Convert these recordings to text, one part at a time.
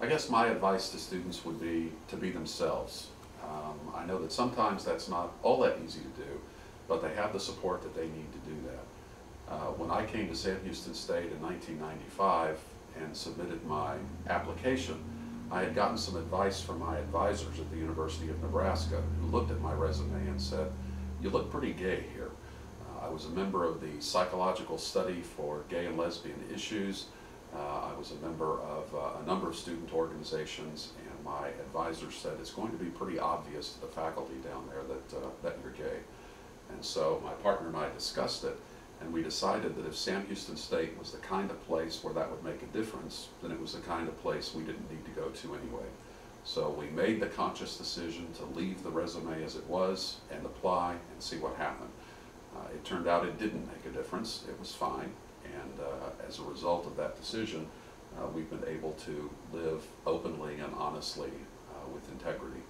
I guess my advice to students would be to be themselves. I know that sometimes that's not all that easy to do, but they have the support that they need to do that. When I came to Sam Houston State in 1995 and submitted my application, I had gotten some advice from my advisors at the University of Nebraska who looked at my resume and said, "You look pretty gay here." I was a member of the Psychological Study for Gay and Lesbian Issues. I was a member of a number of student organizations, and my advisor said it's going to be pretty obvious to the faculty down there that you're gay. And so my partner and I discussed it, and we decided that if Sam Houston State was the kind of place where that would make a difference, then it was the kind of place we didn't need to go to anyway. So we made the conscious decision to leave the resume as it was and apply and see what happened. It turned out it didn't make a difference. It was fine. And as a result of that decision, we've been able to live openly and honestly with integrity.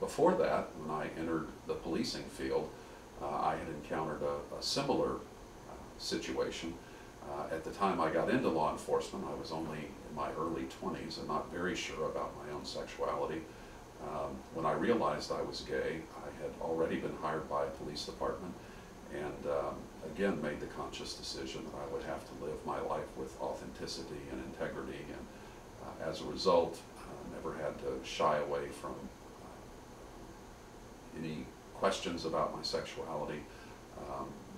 Before that, when I entered the policing field, I had encountered a similar situation. At the time I got into law enforcement, I was only in my early 20s and not very sure about my own sexuality. When I realized I was gay, I had already been hired by a police department and again made the conscious decision that I would have to live my life with authenticity and integrity, and as a result, never had to shy away from any questions about my sexuality.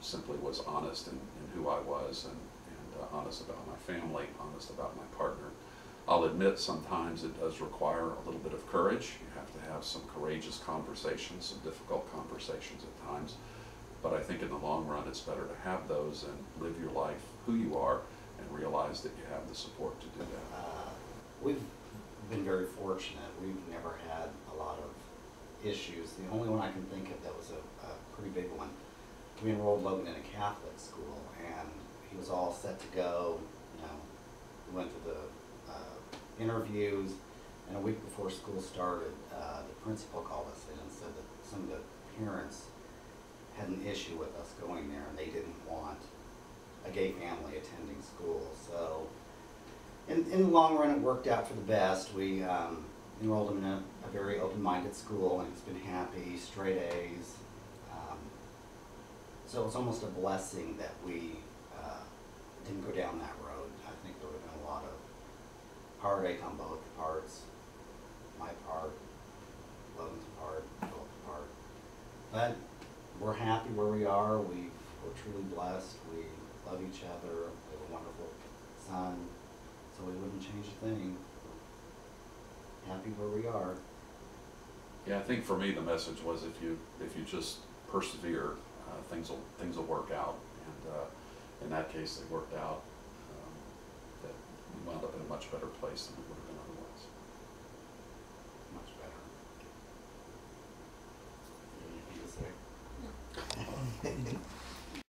Simply was honest in who I was, and honest about my family, honest about my partner. I'll admit sometimes it does require a little bit of courage. You have to have some courageous conversations, some difficult conversations at times. But I think in the long run it's better to have those and live your life who you are and realize that you have the support to do that. We've been very fortunate. We've never had a lot of issues. The only one I can think of that was a pretty big one. We enrolled Logan in a Catholic school, and he was all set to go. You know, we went through the interviews, and a week before school started, the principal called us in and said that some of the parents had an issue with us going there, and they didn't want a gay family attending school. So in the long run, it worked out for the best. We enrolled him in a very open-minded school, and he's been happy, straight A's. So it was almost a blessing that we didn't go down that road. I think there would have been a lot of heartache on both parts, my part, Logan's part, Phillip's part. But we're happy where we are. We're truly blessed. We love each other. We have a wonderful son, so we wouldn't change a thing. We're happy where we are. Yeah, I think for me the message was if you just persevere, things will work out. And in that case, they worked out. That we wound up in a much better place than we would have been otherwise.